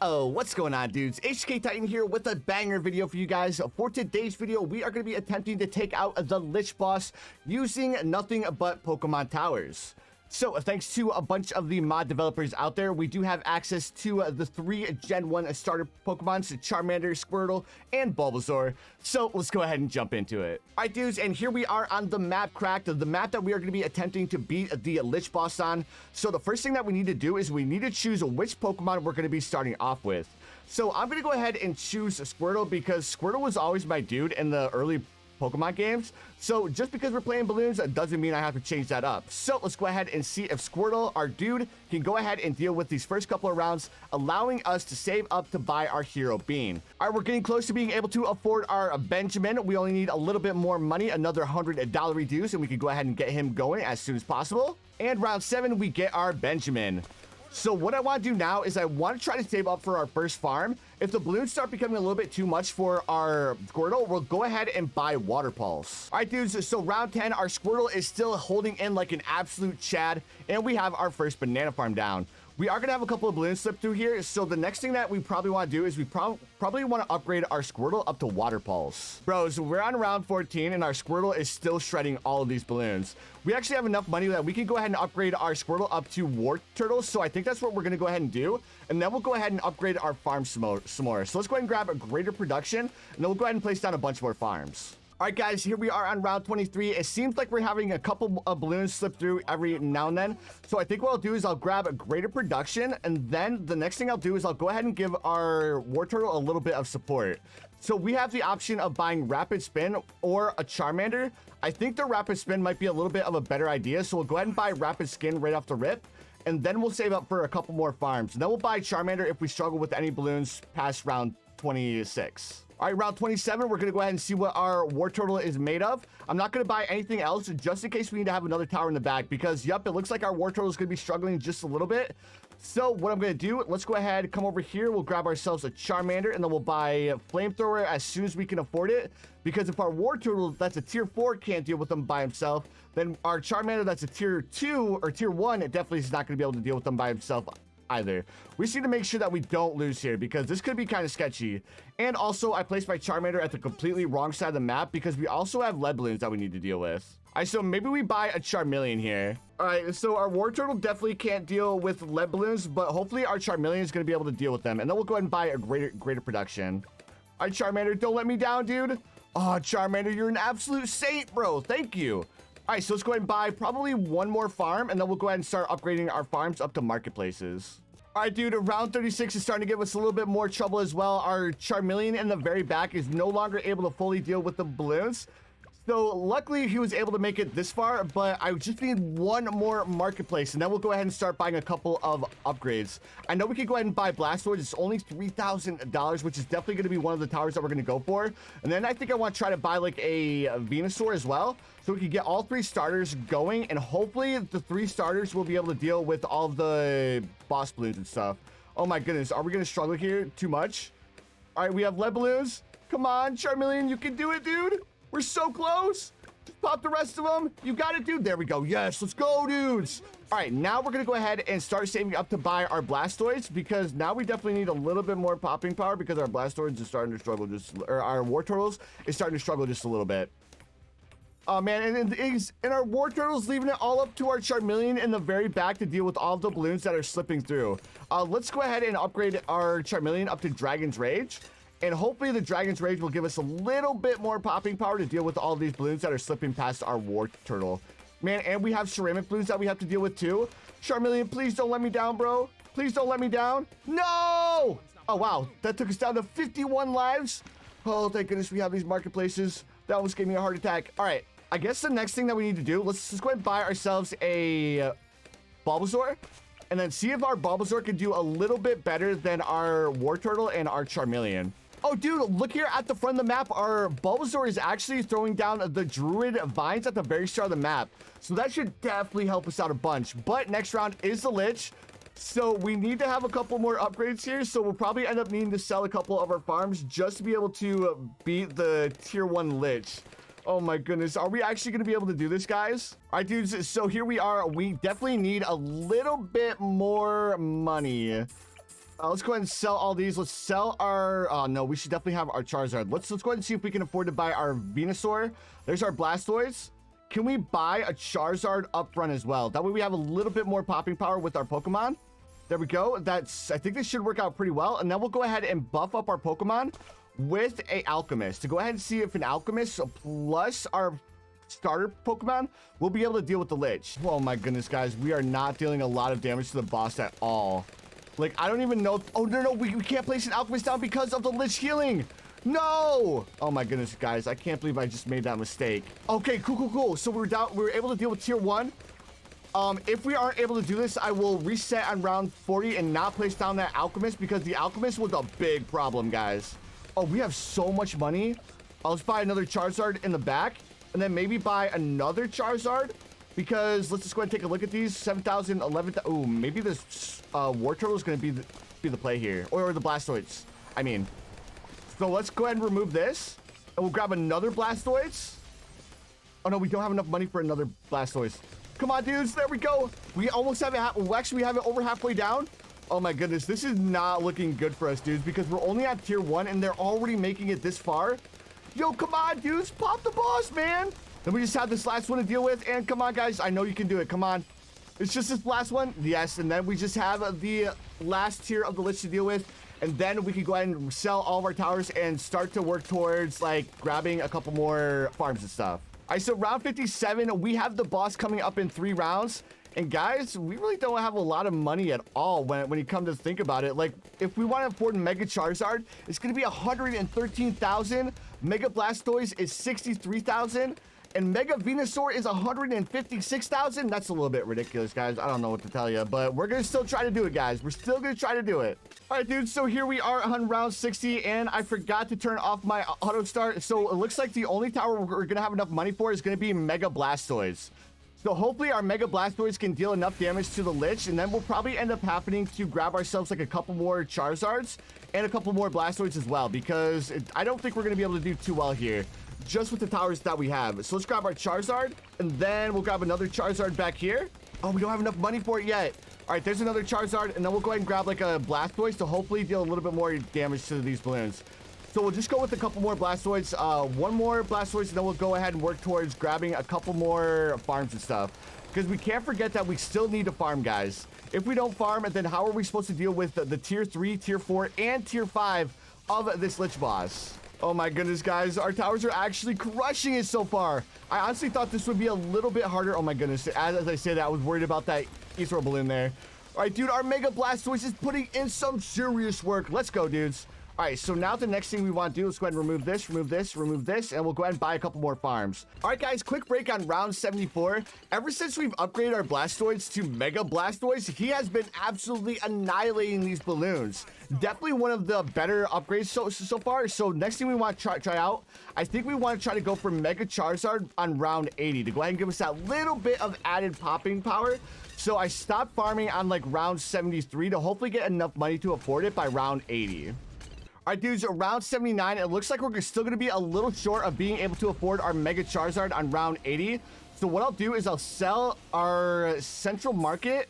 Oh, what's going on, dudes? HK Titan here with a banger video for you guys. For today's video, we are going to be attempting to take out the Lich Boss using nothing but Pokemon Towers. So, thanks to a bunch of the mod developers out there, we do have access to the 3 Gen 1 starter Pokemons, Charmander, Squirtle, and Bulbasaur. So, let's go ahead and jump into it. Alright, dudes, and here we are on the map cracked, the map that we are going to be attempting to beat the Lich Boss on. So, the first thing that we need to do is we need to choose which Pokemon we're going to be starting off with. So, I'm going to go ahead and choose Squirtle because Squirtle was always my dude in the early Pokemon games. So just because we're playing Bloons, that doesn't mean I have to change that up. So let's go ahead and see if Squirtle, our dude, can go ahead and deal with these first couple of rounds, allowing us to save up to buy our Hero Bean. All right, we're getting close to being able to afford our Benjamin. We only need a little bit more money, another $100 reduce, and we can go ahead and get him going as soon as possible. And round 7, we get our Benjamin. So what I want to do now is I want to try to save up for our first farm. If the balloons start becoming a little bit too much for our Squirtle, we'll go ahead and buy Water Pulse. All right, dudes, so round 10, our Squirtle is still holding in like an absolute Chad, and we have our first banana farm down. We are going to have a couple of balloons slip through here, so the next thing that we probably want to do is we probably want to upgrade our Squirtle up to Water Pulse. Bro, so we're on round 14, and our Squirtle is still shredding all of these balloons. We actually have enough money that we can go ahead and upgrade our Squirtle up to War Turtle, so I think that's what we're going to go ahead and do, and then we'll go ahead and upgrade our farm some more. So let's go ahead and grab a greater production, and then we'll go ahead and place down a bunch more farms. All right, guys, here we are on round 23. It seems like we're having a couple of balloons slip through every now and then. So I think what I'll do is I'll grab a greater production, and then the next thing I'll do is I'll go ahead and give our War Turtle a little bit of support. So we have the option of buying Rapid Spin or a Charmander. I think the Rapid Spin might be a little bit of a better idea. So we'll go ahead and buy Rapid Skin right off the rip, and then we'll save up for a couple more farms. And then we'll buy Charmander if we struggle with any balloons past round 26. All right, round 27, we're going to go ahead and see what our War Turtle is made of. I'm not going to buy anything else just in case we need to have another tower in the back because, yep, it looks like our War Turtle is going to be struggling just a little bit. So what I'm going to do, let's go ahead, come over here. We'll grab ourselves a Charmander, and then we'll buy Flamethrower as soon as we can afford it. Because if our War Turtle that's a tier 4 can't deal with them by himself, then our Charmander that's a tier 2 or tier 1, it definitely is not going to be able to deal with them by himself either. We just need to make sure that we don't lose here because this could be kind of sketchy. And also, I placed my Charmander at the completely wrong side of the map because we also have lead balloons that we need to deal with. All right, so maybe we buy a Charmeleon here. All right, so our War Turtle definitely can't deal with lead balloons, but hopefully our Charmeleon is going to be able to deal with them. And then we'll go ahead and buy a greater production. All right, Charmander, don't let me down, dude. Oh, Charmander, you're an absolute saint, bro. Thank you. All right, so let's go ahead and buy probably one more farm, and then we'll go ahead and start upgrading our farms up to marketplaces. All right, dude, round 36 is starting to give us a little bit more trouble as well. Our Charmeleon in the very back is no longer able to fully deal with the balloons. So luckily he was able to make it this far, but I just need one more marketplace, and then we'll go ahead and start buying a couple of upgrades. I know we can go ahead and buy Blastoise. It's only $3,000, which is definitely going to be one of the towers that we're going to go for. And then I think I want to try to buy like a Venusaur as well, so we can get all 3 starters going, and hopefully the 3 starters will be able to deal with all of the boss balloons and stuff. Oh my goodness, are we going to struggle here too much? All right, we have lead balloons. Come on, Charmeleon, you can do it, dude. We're so close. Just pop the rest of them. You got it, dude. There we go. Yes, let's go, dudes. All right, now we're going to go ahead and start saving up to buy our Blastoise because now we definitely need a little bit more popping power because our Blastoise is starting to struggle or our War Turtles is starting to struggle just a little bit. Oh, man, and our War Turtle's leaving it all up to our Charmeleon in the very back to deal with all of the balloons that are slipping through. Let's go ahead and upgrade our Charmeleon up to Dragon's Rage. And hopefully the Dragon's Rage will give us a little bit more popping power to deal with all these balloons that are slipping past our War Turtle. Man, and we have ceramic balloons that we have to deal with too. Charmeleon, please don't let me down, bro. Please don't let me down. No! Oh, wow. That took us down to 51 lives. Oh, thank goodness we have these marketplaces. That almost gave me a heart attack. All right. I guess the next thing that we need to do, let's just go ahead and buy ourselves a Bulbasaur. And then see if our Bulbasaur can do a little bit better than our War Turtle and our Charmeleon. Oh, dude, look here at the front of the map. Our Bulbasaur is actually throwing down the Druid Vines at the very start of the map. So that should definitely help us out a bunch. But next round is the Lich. So we need to have a couple more upgrades here. So we'll probably end up needing to sell a couple of our farms just to be able to beat the tier 1 Lich. Oh my goodness. Are we actually going to be able to do this, guys? All right, dudes. So here we are. We definitely need a little bit more money. Let's go ahead and sell all these. Let's sell our... Oh, no, we should definitely have our Charizard. Let's go ahead and see if we can afford to buy our Venusaur. There's our Blastoise. Can we buy a Charizard up front as well? That way we have a little bit more popping power with our Pokemon. There we go. I think this should work out pretty well. And then we'll go ahead and buff up our Pokemon with a Alchemist to go ahead and see if an Alchemist plus our starter Pokemon will be able to deal with the Lich. Oh my goodness, guys. We are not dealing a lot of damage to the boss at all. Like, I don't even know. Oh, no, we can't place an Alchemist down because of the Lich healing. No! Oh my goodness, guys. I can't believe I just made that mistake. Okay, cool. So we were able to deal with tier 1. If we aren't able to do this, I will reset on round 40 and not place down that Alchemist because the Alchemist was a big problem, guys. Oh, we have so much money. I'll just buy another Charizard in the back and then maybe buy another Charizard because let's just go ahead and take a look at these. 7,000, 11,000. Ooh, maybe this War Turtle is going to be the play here, or the Blastoise. I mean, so let's go ahead and remove this and we'll grab another Blastoise. Oh no, we don't have enough money for another Blastoise. Come on, dudes. There we go. We almost have it. Well, actually, we have it over halfway down. Oh my goodness, this is not looking good for us, dudes, because we're only at tier 1 and they're already making it this far. Yo, come on, dudes. Pop the boss, man. Then we just have this last one to deal with. And come on, guys. I know you can do it. Come on. It's just this last one. Yes. And then we just have the last tier of the Lich to deal with. And then we can go ahead and sell all of our towers and start to work towards, like, grabbing a couple more farms and stuff. All right, so round 57, we have the boss coming up in 3 rounds. And guys, we really don't have a lot of money at all when you come to think about it. Like, if we want to afford Mega Charizard, it's going to be 113,000. Mega Blastoise is 63,000. And Mega Venusaur is 156,000. That's a little bit ridiculous, guys. I don't know what to tell you, but we're going to still try to do it, guys. We're still going to try to do it. All right, dude. So here we are on round 60, and I forgot to turn off my auto start. So it looks like the only tower we're going to have enough money for is going to be Mega Blastoise. So hopefully our Mega Blastoise can deal enough damage to the Lich, and then we'll probably end up having to grab ourselves like a couple more Charizards and a couple more Blastoids as well, because I don't think we're going to be able to do too well here just with the towers that we have. So let's grab our Charizard, and then we'll grab another Charizard back here. Oh, we don't have enough money for it yet. All right, there's another Charizard, and then we'll go ahead and grab like a Blastoise to hopefully deal a little bit more damage to these balloons. So we'll just go with a couple more Blastoids, one more Blastoise, and then we'll go ahead and work towards grabbing a couple more farms and stuff. Because we can't forget that we still need to farm, guys. If we don't farm, then how are we supposed to deal with the tier 3, tier 4, and tier 5 of this Lich boss? Oh my goodness, guys. Our towers are actually crushing it so far. I honestly thought this would be a little bit harder. Oh my goodness. As I said, I was worried about that Ethereal balloon there. All right, dude, our Mega Blastoise is putting in some serious work. Let's go, dudes. All right, so now the next thing we want to do is go ahead and remove this, and we'll go ahead and buy a couple more farms. All right, guys, quick break on round 74. Ever since we've upgraded our Blastoids to Mega Blastoise, he has been absolutely annihilating these balloons. Definitely one of the better upgrades so far. So next thing we want to try out, I think we want to try to go for Mega Charizard on round 80 to go ahead and give us that little bit of added popping power. So I stopped farming on like round 73 to hopefully get enough money to afford it by round 80. All right, dudes, around 79, it looks like we're still going to be a little short of being able to afford our Mega Charizard on round 80. So what I'll do is I'll sell our Central Market.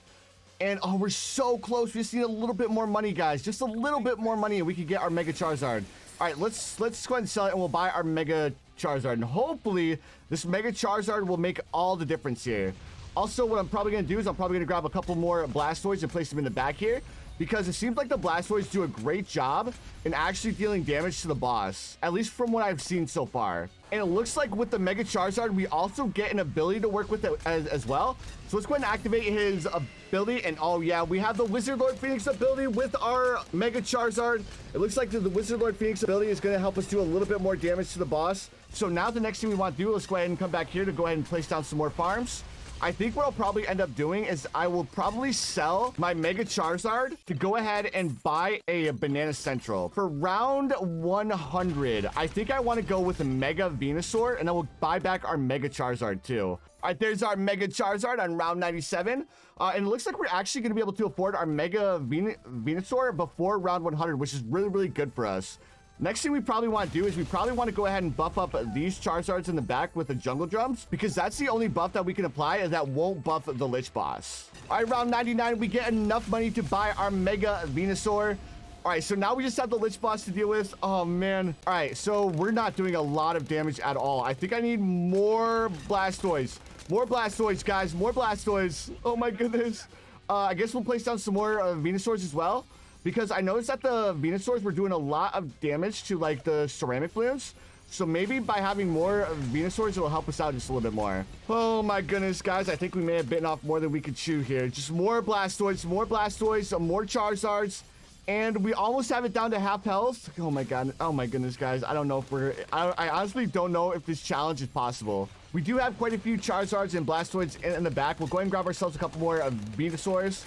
And, oh, we're so close. We just need a little bit more money, guys. Just a little bit more money and we can get our Mega Charizard. All right, let's go ahead and sell it and we'll buy our Mega Charizard. And hopefully this Mega Charizard will make all the difference here. Also, what I'm probably going to do is I'm probably going to grab a couple more Blastoids and place them in the back here, because it seems like the Blastoids do a great job in actually dealing damage to the boss, at least from what I've seen so far. And it looks like with the Mega Charizard, we also get an ability to work with it as well. So let's go ahead and activate his ability. And oh yeah, we have the Wizard Lord Phoenix ability with our Mega Charizard. It looks like the Wizard Lord Phoenix ability is going to help us do a little bit more damage to the boss. So now the next thing we want to do, let's go ahead and come back here to go ahead and place down some more farms. I think what I'll probably end up doing is I will probably sell my Mega Charizard to go ahead and buy a Banana Central. For round 100, I think I want to go with a Mega Venusaur, and then we'll buy back our Mega Charizard too. All right, there's our Mega Charizard on round 97. And it looks like we're actually going to be able to afford our Mega Venusaur before round 100, which is really, really good for us. Next thing we probably want to do is we probably want to go ahead and buff up these Charizards in the back with the jungle drums, because that's the only buff that we can apply that won't buff the Lich Boss. All right, round 99, we get enough money to buy our Mega Venusaur. All right, so now we just have the Lich Boss to deal with. Oh, man. All right, so we're not doing a lot of damage at all. I think I need more Blastoise. More Blastoise, guys. More Blastoise. Oh, my goodness. I guess we'll place down some more Venusaurs as well, because I noticed that the Venusaurs were doing a lot of damage to, like, the ceramic balloons. So maybe by having more Venusaurs, it will help us out just a little bit more. Oh, my goodness, guys. I think we may have bitten off more than we could chew here. Just more Blastoise, more Charizards. And we almost have it down to half health. Oh my god. Oh my goodness, guys. I don't know if I honestly don't know if this challenge is possible. We do have quite a few Charizards and Blastoids in the back. We'll go ahead and grab ourselves a couple more Venusaurs.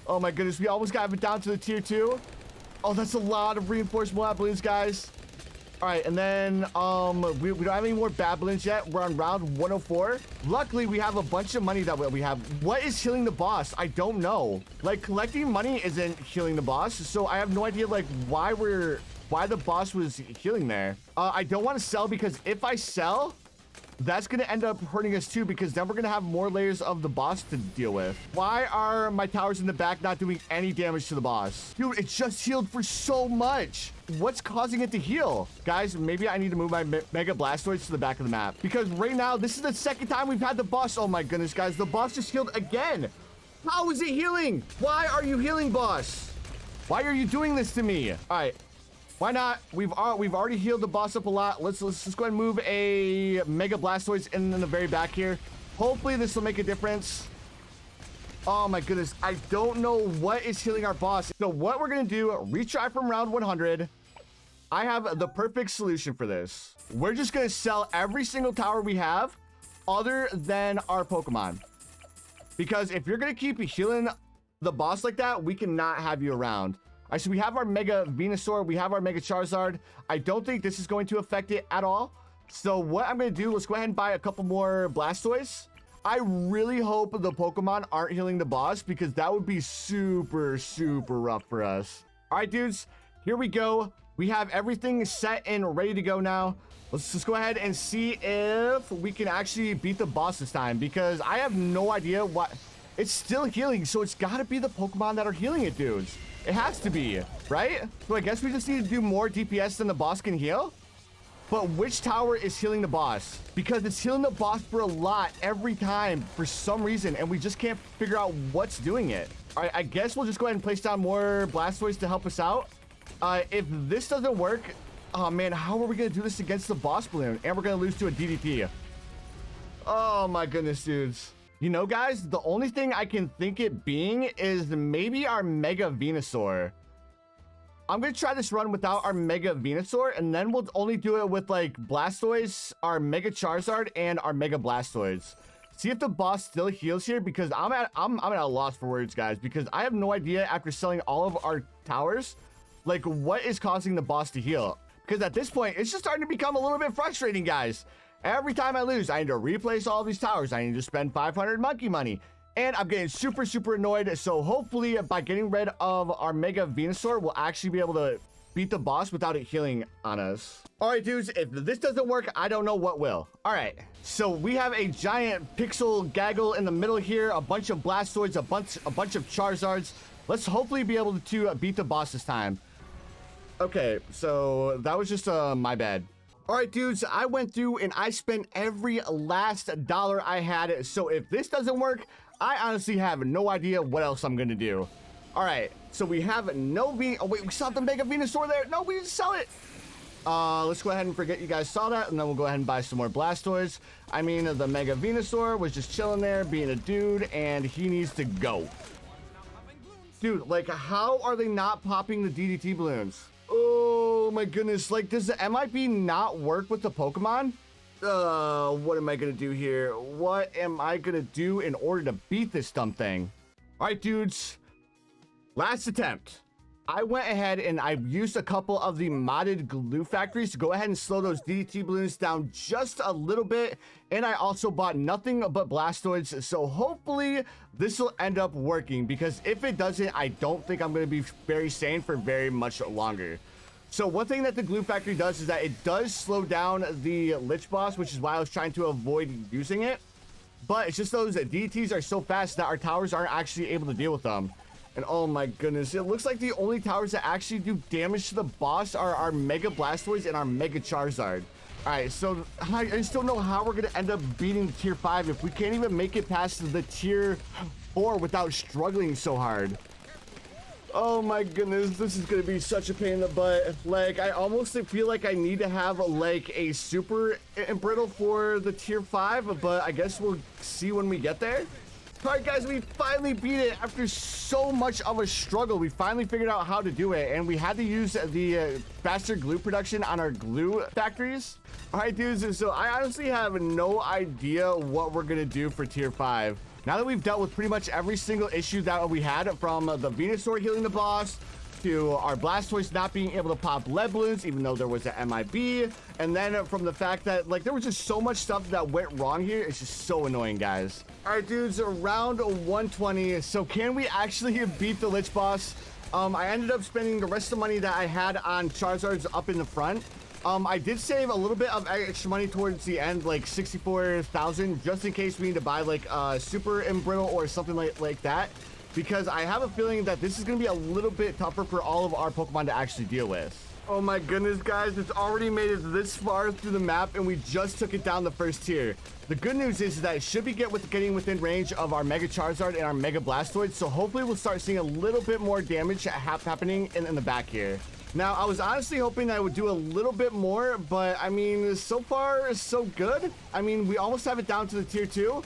Oh my goodness. We almost got it down to the tier 2. Oh, that's a lot of reinforced Moab Balloons, guys. All right, and then we don't have any more bad balloons yet. We're on round 104. Luckily, we have a bunch of money that we have. What is healing the boss? I don't know. Like, collecting money isn't healing the boss, so I have no idea like why the boss was healing there. I don't want to sell, because if I sell, that's going to end up hurting us too, because then we're going to have more layers of the boss to deal with. Why are my towers in the back not doing any damage to the boss? Dude, it just healed for so much. What's causing it to heal? Guys, maybe I need to move my Mega Blastoise to the back of the map, because right now, this is the second time we've had the boss. Oh my goodness, guys. The boss just healed again. How is it healing? Why are you healing, boss? Why are you doing this to me? All right. Why not? We've already healed the boss up a lot. Let's just go ahead and move a Mega Blastoise in the very back here. Hopefully this will make a difference. Oh my goodness. I don't know what is healing our boss. So what we're going to do, retry from round 100. I have the perfect solution for this. We're just going to sell every single tower we have other than our Pokemon. Because if you're going to keep healing the boss like that, we cannot have you around. All right, so we have our Mega Venusaur. We have our Mega Charizard. I don't think this is going to affect it at all. So what I'm going to do, let's go ahead and buy a couple more Blastoise. I really hope the Pokemon aren't healing the boss, because that would be super, super rough for us. All right, dudes, here we go. We have everything set and ready to go now. Let's just go ahead and see if we can actually beat the boss this time, because I have no idea what... It's still healing, so it's got to be the Pokemon that are healing it, dudes. It has to be, right? So I guess we just need to do more DPS than the boss can heal. But which tower is healing the boss? Because it's healing the boss for a lot every time for some reason, and we just can't figure out what's doing it. All right, I guess we'll just go ahead and place down more Blastoise to help us out. If this doesn't work, oh man, how are we going to do this against the boss balloon? And we're going to lose to a DDT. Oh my goodness, dudes. You know, guys, the only thing I can think it being is maybe our Mega Venusaur. I'm going to try this run without our Mega Venusaur, and then we'll only do it with, like, Blastoise, our Mega Charizard, and our Mega Blastoise. See if the boss still heals here, because I'm at a loss for words, guys, because I have no idea after selling all of our towers, like, what is causing the boss to heal. Because at this point, it's just starting to become a little bit frustrating, guys. Every time I lose, I need to replace all these towers. I need to spend 500 monkey money. And I'm getting super, super annoyed. So hopefully by getting rid of our Mega Venusaur, we'll actually be able to beat the boss without it healing on us. All right, dudes, if this doesn't work, I don't know what will. All right, so we have a giant pixel gaggle in the middle here, a bunch of Blastoids, a bunch of Charizards. Let's hopefully be able to beat the boss this time. Okay, so that was just my bad. All right, dudes, I went through and I spent every last dollar I had. So if this doesn't work, I honestly have no idea what else I'm going to do. All right, so we have no Oh, wait, we still have the Mega Venusaur there. No, we didn't sell it. Let's go ahead and forget you guys saw that, and then we'll go ahead and buy some more Blastoise. I mean, the Mega Venusaur was just chilling there, being a dude, and he needs to go. Dude, like, how are they not popping the DDT balloons? Oh my goodness, like, does the MIB not work with the Pokemon? What am I gonna do here? What am I gonna do in order to beat this dumb thing? All right, dudes, last attempt. I went ahead and I used a couple of the modded glue factories to go ahead and slow those DDT balloons down just a little bit. And I also bought nothing but Blastoids. So hopefully this will end up working, because if it doesn't, I don't think I'm going to be very sane for very much longer. So one thing that the glue factory does is that it does slow down the Lich Boss, which is why I was trying to avoid using it. But it's just those DTs are so fast that our towers aren't actually able to deal with them. And oh my goodness, it looks like the only towers that actually do damage to the boss are our Mega Blastoise and our Mega Charizard. All right, so I just don't know how we're going to end up beating tier 5 if we can't even make it past the tier 4 without struggling so hard. Oh my goodness, this is going to be such a pain in the butt. Like, I almost feel like I need to have like a super brittle for the tier 5, but I guess we'll see when we get there. All right, guys, we finally beat it after so much of a struggle. We finally figured out how to do it, and we had to use the faster glue production on our glue factories. All right, dudes, so I honestly have no idea what we're gonna do for tier 5. Now that we've dealt with pretty much every single issue that we had, from the Venusaur healing the boss, to our Blastoise not being able to pop lead balloons even though there was an MIB, and then from the fact that like there was just so much stuff that went wrong here. It's just so annoying, guys. All right, dudes, around 120. So can we actually beat the Lich Boss? I ended up spending the rest of the money that I had on Charizards up in the front. I did save a little bit of extra money towards the end, like 64,000, just in case we need to buy like super brittle or something like that, because I have a feeling that this is going to be a little bit tougher for all of our Pokemon to actually deal with. Oh my goodness, guys, it's already made it this far through the map, and we just took it down the first tier. The good news is that it should be getting within range of our Mega Charizard and our Mega Blastoise, so hopefully we'll start seeing a little bit more damage happening in the back here. Now, I was honestly hoping that I would do a little bit more, but I mean, so far, so good. I mean, we almost have it down to the tier 2.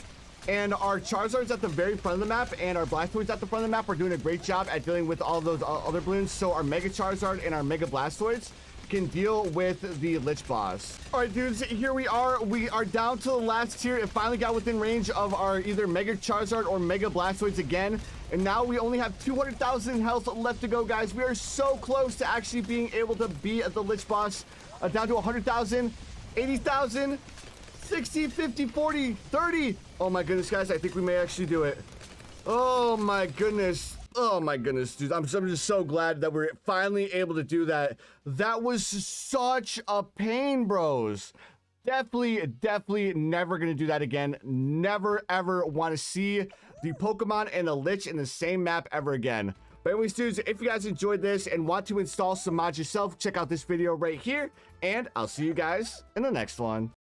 And our Charizard's at the very front of the map, and our Blastoise at the front of the map are doing a great job at dealing with all those other balloons. So our Mega Charizard and our Mega Blastoise can deal with the Lich Boss. All right, dudes, here we are. We are down to the last tier. It finally got within range of our either Mega Charizard or Mega Blastoise again. And now we only have 200,000 health left to go, guys. We are so close to actually being able to beat the Lich Boss. Down to 100,000, 80,000. 60, 50, 40, 30. Oh my goodness, guys, I think we may actually do it. Oh my goodness. Oh my goodness, dude. I'm just so glad that we're finally able to do that. That was such a pain, bros. Definitely never gonna do that again. Never ever want to see the Pokemon and the Lich in the same map ever again. But anyways, dudes, if you guys enjoyed this and want to install some mods yourself, check out this video right here, and I'll see you guys in the next one.